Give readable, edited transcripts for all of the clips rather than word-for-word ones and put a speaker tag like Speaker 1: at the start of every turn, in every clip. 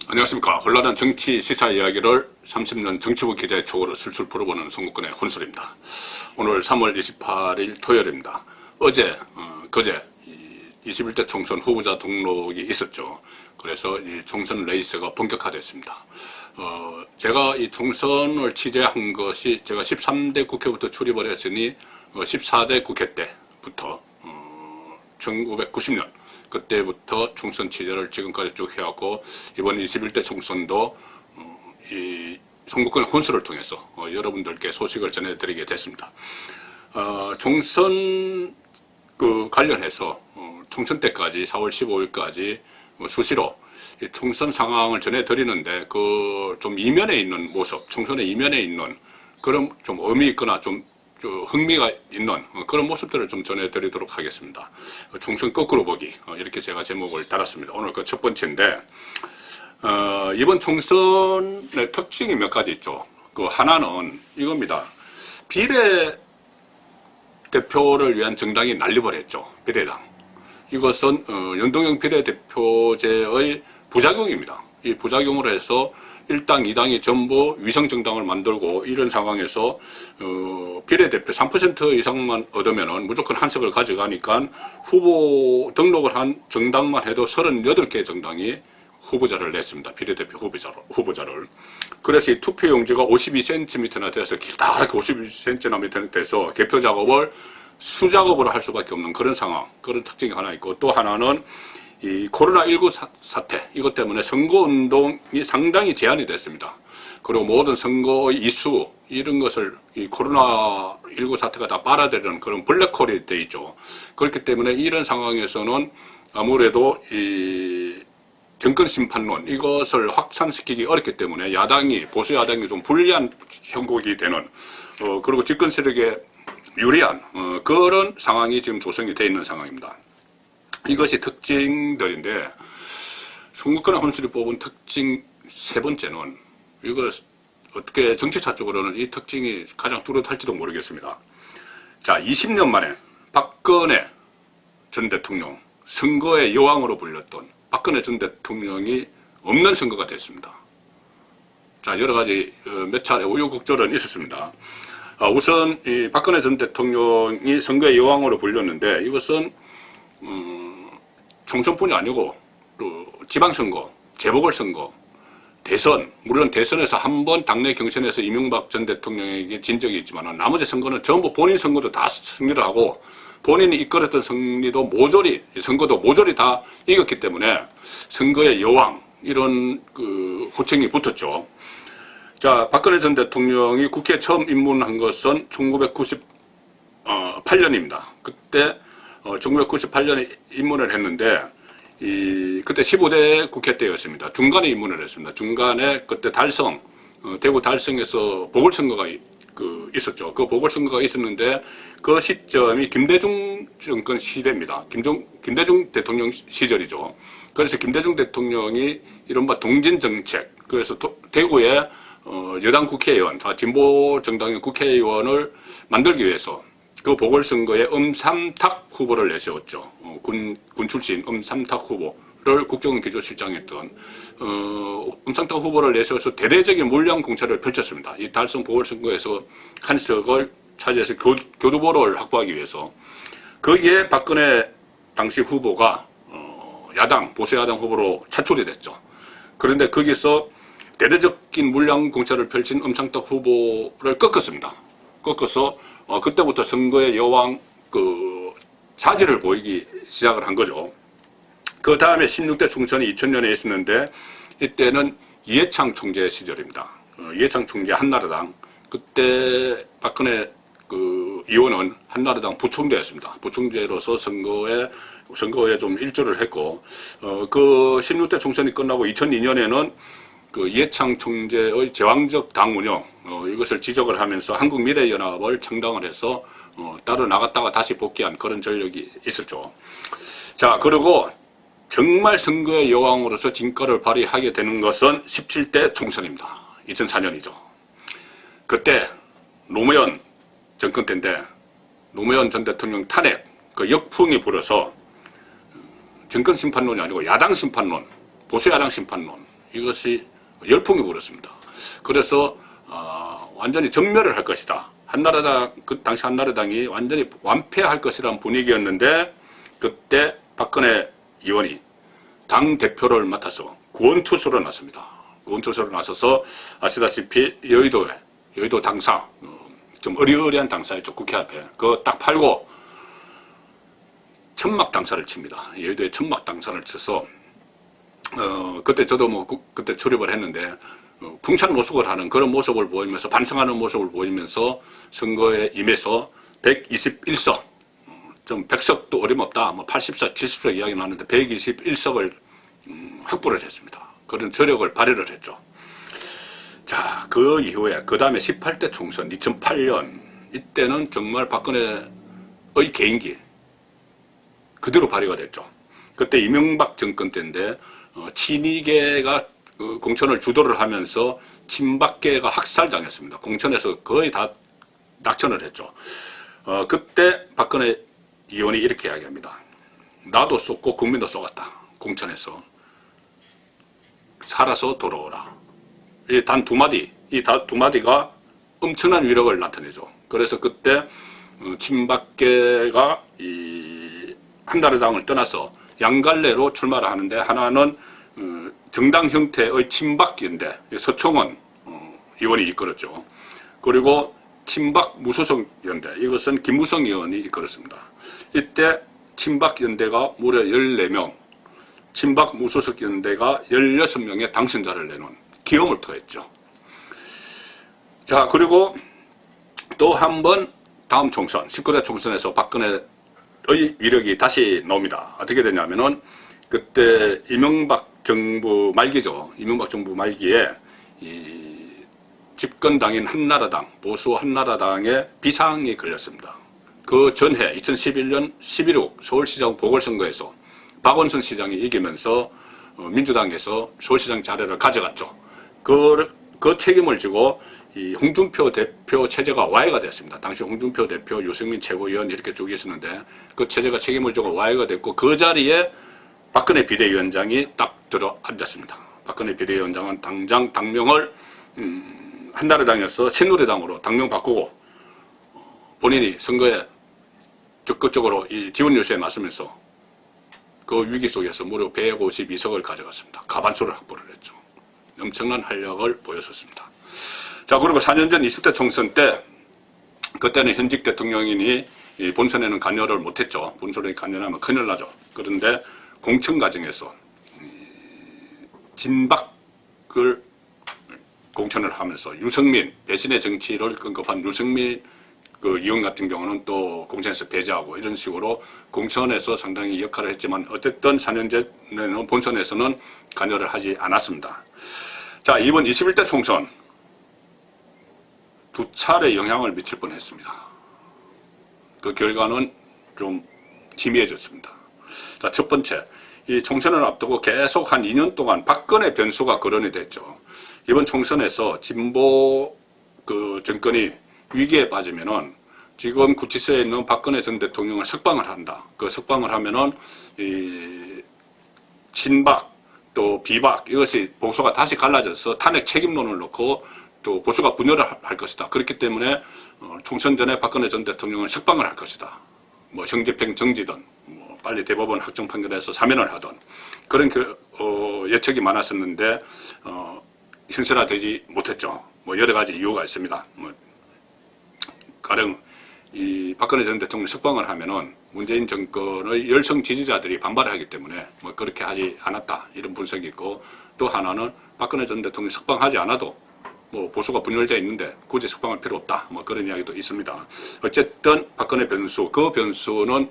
Speaker 1: 안녕하십니까. 혼란한 정치 시사 이야기를 30년 정치부 기자의 촉으로 술술 풀어보는 송국근의 혼술입니다. 오늘 3월 28일 토요일입니다. 그제 21대 총선 후보자 등록이 있었죠. 그래서 이 총선 레이스가 본격화됐습니다. 제가 이 총선을 취재한 것이 제가 13대 국회부터 출입을 했으니 14대 국회 때부터 1990년 그때부터 총선 취재를 지금까지 쭉 해왔고, 이번 21대 총선도 이 송국근 혼수를 통해서 여러분들께 소식을 전해드리게 됐습니다. 총선 관련해서 총선 때까지 4월 15일까지 수시로 총선 상황을 전해드리는데, 좀 이면에 있는 모습, 총선의 이면에 있는 그런 좀 의미 있거나 좀 흥미가 있는 그런 모습들을 좀 전해드리도록 하겠습니다. 총선 거꾸로 보기, 이렇게 제가 제목을 달았습니다. 오늘 그 첫 번째인데, 이번 총선의 특징이 몇 가지 있죠. 하나는 이겁니다. 비례대표를 위한 정당이 난립을 했죠. 비례당. 이것은 연동형 비례대표제의 부작용입니다. 이 부작용으로 해서 1당, 2당이 전부 위성정당을 만들고, 이런 상황에서 비례대표 3% 이상만 얻으면 무조건 한 석을 가져가니까 후보 등록을 한 정당만 해도 38개 정당이 후보자를 냈습니다. 비례대표 후보자를. 그래서 이 투표용지가 52cm나 돼서 길다랗게 52cm나 돼서 개표 작업을 수작업으로 할 수밖에 없는 그런 상황, 그런 특징이 하나 있고, 또 하나는 이 코로나19 사태, 이것 때문에 선거운동이 상당히 제한이 됐습니다. 그리고 모든 선거의 이슈, 이런 것을 이 코로나19 사태가 다 빨아들이는 그런 블랙홀이 돼 있죠. 그렇기 때문에 이런 상황에서는 아무래도 이 정권심판론, 이것을 확산시키기 어렵기 때문에 보수 야당이 좀 불리한 형국이 되는, 그리고 집권 세력에 유리한 그런 상황이 지금 조성이 되어 있는 상황입니다. 이것이 특징들인데, 송국근의 혼술이 뽑은 특징 세 번째는, 이거 어떻게 정치차 쪽으로는 이 특징이 가장 뚜렷할지도 모르겠습니다. 자, 20년 만에 박근혜 전 대통령, 선거의 여왕으로 불렸던 박근혜 전 대통령이 없는 선거가 됐습니다. 자, 여러 가지 몇 차례 우여곡절은 있었습니다. 우선 이 박근혜 전 대통령이 선거의 여왕으로 불렸는데, 이것은 총선뿐이 아니고 또 지방선거, 재보궐선거, 대선, 물론 대선에서 한 번 당내 경선에서 이명박 전 대통령에게 진 적이 있지만, 나머지 선거는 전부 본인 선거도 다 승리를 하고, 본인이 이끌었던 선거도 모조리 다 이겼기 때문에 선거의 여왕, 이런 호칭이 붙었죠. 자, 박근혜 전 대통령이 국회에 처음 입문한 것은 1998년입니다. 그때 1998년에 입문을 했는데, 그때 15대 국회 때였습니다. 중간에 입문을 했습니다. 중간에 그때 대구 달성에서 보궐선거가 있었죠. 그 보궐선거가 있었는데, 그 시점이 김대중 정권 시대입니다. 김대중 대통령 시절이죠. 그래서 김대중 대통령이 이른바 동진정책, 그래서 대구에 여당 국회의원, 다 진보 정당의 국회의원을 만들기 위해서 그 보궐선거에 엄삼탁 후보를 내세웠죠. 군 출신 엄삼탁 후보를 국정기조실장했던 엄삼탁 후보를 내세워서 대대적인 물량 공천을 펼쳤습니다. 이 달성 보궐선거에서 한 석을 차지해서 교두보를 확보하기 위해서. 거기에 박근혜 당시 후보가 보수 야당 후보로 차출이 됐죠. 그런데 거기서 대대적인 물량 공천을 펼친 엄삼탁 후보를 꺾었습니다. 꺾어서 그때부터 선거의 여왕 자질을 보이기 시작을 한 거죠. 그 다음에 16대 총선이 2000년에 있었는데, 이때는 이해창 총재 시절입니다. 이해창 총재 한나라당, 그때 박근혜 의원은 한나라당 부총재였습니다. 부총재로서 선거에 좀 일조를 했고, 그 16대 총선이 끝나고 2002년에는 이해창 총재의 제왕적 당 운영, 이것을 지적을 하면서 한국미래연합을 창당을 해서 따로 나갔다가 다시 복귀한 그런 전력이 있었죠. 자, 그리고 정말 선거의 여왕으로서 진가를 발휘하게 되는 것은 17대 총선입니다. 2004년이죠. 그때 노무현 정권 때인데, 노무현 전 대통령 탄핵 역풍이 불어서 정권 심판론이 아니고 야당 심판론, 보수 야당 심판론, 이것이 열풍이 불었습니다. 그래서 완전히 전멸을 할 것이다. 한나라당, 그 당시 한나라당이 완전히 완패할 것이라는 분위기였는데, 그때 박근혜 의원이 당 대표를 맡아서 구원투수로 나섭니다. 구원투수로 나서서 아시다시피 여의도 당사, 좀 어리어리한 당사였죠. 국회 앞에. 그거 딱 팔고 천막 당사를 칩니다. 여의도에 천막 당사를 쳐서 그때 저도 뭐 그때 출입을 했는데 풍찬 노숙을 하는 그런 모습을 보이면서, 반성하는 모습을 보이면서 선거에 임해서 121석, 좀 100석도 어림없다, 뭐 80석, 70석 이야기 나왔는데 121석을 확보를 했습니다. 그런 저력을 발휘를 했죠. 자, 그 이후에 그 다음에 18대 총선 2008년, 이때는 정말 박근혜의 개인기 그대로 발휘가 됐죠. 그때 이명박 정권 때인데 친이계가 공천을 주도를 하면서 친박계가 학살당했습니다. 공천에서 거의 다 낙천을 했죠. 그때 박근혜 의원이 이렇게 이야기합니다. 나도 쏟고 국민도 쏟았다. 공천에서. 살아서 돌아오라. 이 단 두 마디가 엄청난 위력을 나타내죠. 그래서 그때 친박계가 이 한나라당을 떠나서 양갈래로 출마를 하는데, 하나는 정당 형태의 친박연대, 서총원 의원이 이끌었죠. 그리고 친박 무소속 연대, 이것은 김무성 의원이 이끌었습니다. 이때 친박연대가 무려 14명, 친박 무소속 연대가 16명의 당선자를 내놓은 기염을 토했죠. 자, 그리고 또 한 번 다음 총선, 19대 총선에서 박근혜의 위력이 다시 나옵니다. 어떻게 되냐면은, 그때 이명박 정부 말기죠. 이명박 정부 말기에 이 집권당인 한나라당, 보수 한나라당의 비상이 걸렸습니다. 그 전해 2011년 11.6 서울시장 보궐선거에서 박원순 시장이 이기면서 민주당에서 서울시장 자리를 가져갔죠. 그 책임을 지고 이 홍준표 대표 체제가 와해가 됐습니다. 당시 홍준표 대표, 유승민 최고위원 이렇게 쭉 있었는데, 그 체제가 책임을 지고 와해가 됐고, 그 자리에 박근혜 비대위원장이 딱 들어 앉았습니다. 박근혜 비대위원장은 당장 당명을 한나라당에서 새누리당으로 당명 바꾸고, 본인이 선거에 적극적으로 이 지원 요소에 맞서면서 그 위기 속에서 무려 152석을 가져갔습니다. 과반수를 확보를 했죠. 엄청난 활약을 보였었습니다. 자, 그리고 4년 전 20대 총선 때, 그때는 현직 대통령이니 본선에는 관여를 못했죠. 본선에 관여하면 큰일 나죠. 그런데 공천 과정에서 진박을 공천을 하면서 유승민, 배신의 정치를 언급한 유승민 그 의원 같은 경우는 또 공천에서 배제하고, 이런 식으로 공천에서 상당히 역할을 했지만, 어쨌든 4년 전에는 본선에서는 관여를 하지 않았습니다. 자, 이번 21대 총선 두 차례 영향을 미칠 뻔했습니다. 그 결과는 좀 희미해졌습니다. 자, 첫 번째, 이 총선을 앞두고 계속 한 2년 동안 박근혜 변수가 거론이 됐죠. 이번 총선에서 진보 그 정권이 위기에 빠지면은, 지금 구치소에 있는 박근혜 전 대통령을 석방을 한다. 그 석방을 하면은 이 친박 또 비박, 이것이 보수가 다시 갈라져서 탄핵 책임론을 놓고 또 보수가 분열을 할 것이다. 그렇기 때문에 총선 전에 박근혜 전 대통령을 석방을 할 것이다. 뭐 형집행 정지든 뭐 빨리 대법원 확정 판결에서 사면을 하든, 그런 예측이 많았었는데 현실화되지 못했죠. 뭐 여러 가지 이유가 있습니다. 뭐 가령 이 박근혜 전 대통령 석방을 하면은 문재인 정권의 열성 지지자들이 반발을 하기 때문에 뭐 그렇게 하지 않았다, 이런 분석이 있고, 또 하나는 박근혜 전 대통령 석방하지 않아도 뭐 보수가 분열되어 있는데 굳이 석방할 필요 없다, 뭐 그런 이야기도 있습니다. 어쨌든 박근혜 변수, 그 변수는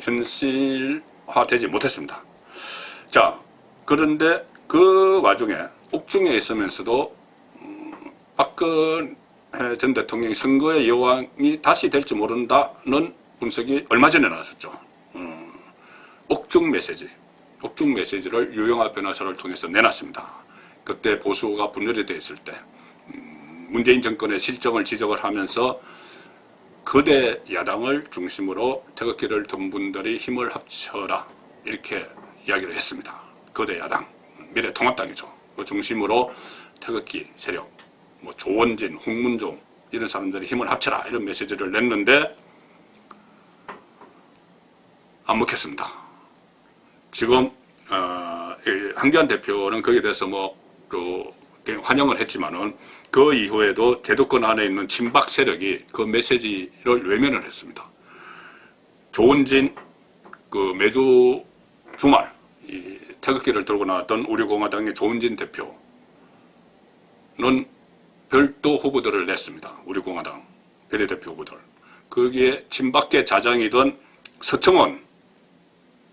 Speaker 1: 현실화되지 못했습니다. 자, 그런데 그 와중에 옥중에 있으면서도 박근혜 전 대통령이 선거의 여왕이 다시 될지 모른다는 분석이 얼마 전에 나왔었죠. 옥중 메시지를 유영하 변호사를 통해서 내놨습니다. 그때 보수가 분열이 되어 있을 때 문재인 정권의 실정을 지적을 하면서 거대 야당을 중심으로 태극기를 든 분들이 힘을 합쳐라, 이렇게 이야기를 했습니다. 거대 야당, 미래통합당이죠. 중심으로 태극기 세력, 뭐 조원진, 홍문종 이런 사람들이 힘을 합쳐라 이런 메시지를 냈는데 안 먹혔습니다. 지금 한교안 대표는 거기에 대해서 환영을 했지만은 그 이후에도 제도권 안에 있는 친박 세력이 그 메시지를 외면을 했습니다. 조원진 매주 주말 태극기를 들고 나왔던 우리 공화당의 조원진 대표는 별도 후보들을 냈습니다. 우리 공화당 비례대표 후보들. 거기에 친박계 자장이던 서청원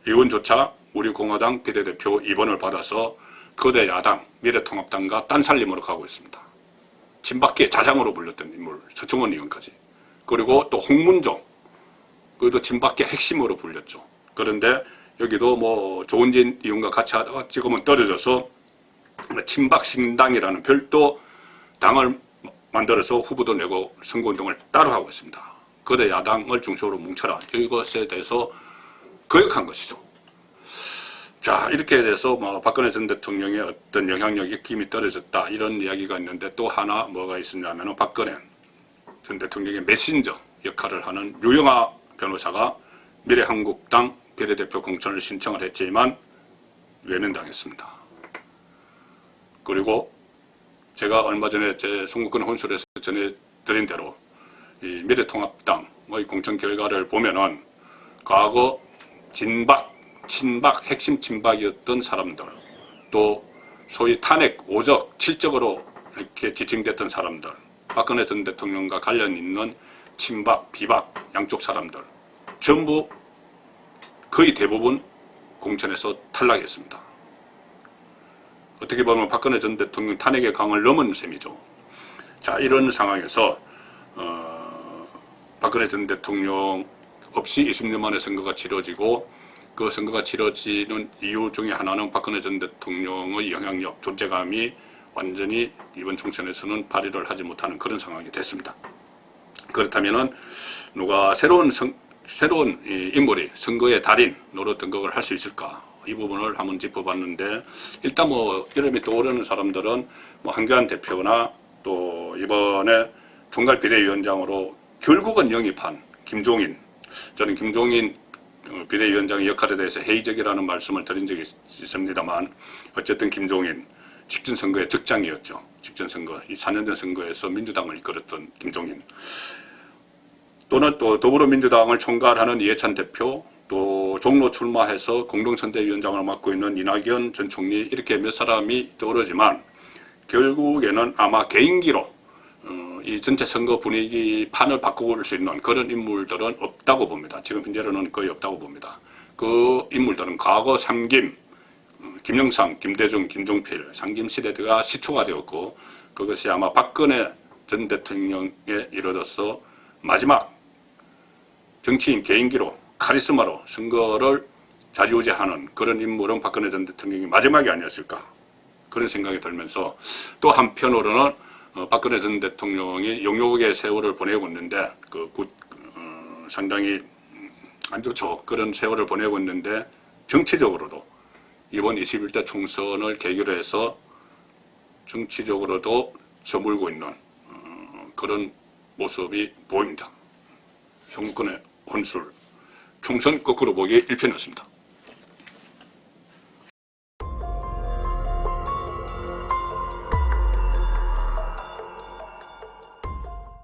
Speaker 1: 의원조차 우리 공화당 비례대표 2번을 받아서 거대 야당 미래통합당과 딴살림으로 가고 있습니다. 친박계 자장으로 불렸던 인물 서청원 의원까지. 그리고 또 홍문종, 그것도 친박계 핵심으로 불렸죠. 그런데 여기도 조원진 의원과 같이 하다가 지금은 떨어져서 친박신당이라는 별도 당을 만들어서 후보도 내고 선거운동을 따로 하고 있습니다. 거대 야당을 중심으로 뭉쳐라. 이것에 대해서 거역한 것이죠. 자, 이렇게 돼서 박근혜 전 대통령의 어떤 영향력이 힘이 떨어졌다 이런 이야기가 있는데 또 하나 뭐가 있었냐면 박근혜 전 대통령의 메신저 역할을 하는 유영하 변호사가 미래한국당 비례대표 공천을 신청을 했지만 외면당했습니다. 그리고 제가 얼마 전에 제 송국근 혼술에서 전해드린 대로 이 미래통합당의 공천 결과를 보면은 과거 진박, 친박, 핵심 친박이었던 사람들, 또 소위 탄핵, 오적, 칠적으로 이렇게 지칭됐던 사람들, 박근혜 전 대통령과 관련 있는 친박, 비박, 양쪽 사람들 전부 거의 대부분 공천에서 탈락했습니다. 어떻게 보면 박근혜 전 대통령 탄핵의 강을 넘은 셈이죠. 자, 이런 상황에서 박근혜 전 대통령 없이 20년 만에 선거가 치러지고 그 선거가 치러지는 이유 중에 하나는 박근혜 전 대통령의 영향력, 존재감이 완전히 이번 총선에서는 발휘를 하지 못하는 그런 상황이 됐습니다. 그렇다면은 누가 새로운 인물이 선거의 달인 노릇 등극을 할 수 있을까? 이 부분을 한번 짚어봤는데 일단 이름이 떠오르는 사람들은 한교안 대표나 또 이번에 총괄 비대위원장으로 결국은 영입한 김종인, 저는 김종인 비대위원장의 역할에 대해서 회의적이라는 말씀을 드린 적이 있습니다만 어쨌든 김종인 직전 선거의 적장이었죠. 직전 선거, 이 4년 전 선거에서 민주당을 이끌었던 김종인, 또는 또 더불어민주당을 총괄하는 이해찬 대표, 또 종로 출마해서 공동선대위원장을 맡고 있는 이낙연 전 총리, 이렇게 몇 사람이 떠오르지만 결국에는 아마 개인기로 이 전체 선거 분위기 판을 바꿀 수 있는 그런 인물들은 없다고 봅니다. 지금 현재로는 거의 없다고 봅니다. 그 인물들은 과거 삼김, 김영삼, 김대중, 김종필, 삼김 시대가 시초가 되었고 그것이 아마 박근혜 전 대통령에 이르러서 마지막 정치인 개인기로 카리스마로 선거를 좌지우지하는 그런 인물은 박근혜 전 대통령이 마지막이 아니었을까 그런 생각이 들면서 또 한편으로는 박근혜 전 대통령이 용역의 세월을 보내고 있는데 상당히 안 좋죠. 그런 세월을 보내고 있는데 정치적으로도 이번 21대 총선을 계기로 해서 정치적으로도 저물고 있는 그런 모습이 보입니다. 송국근의 혼술 총선 거꾸로 보기 1편이었습니다.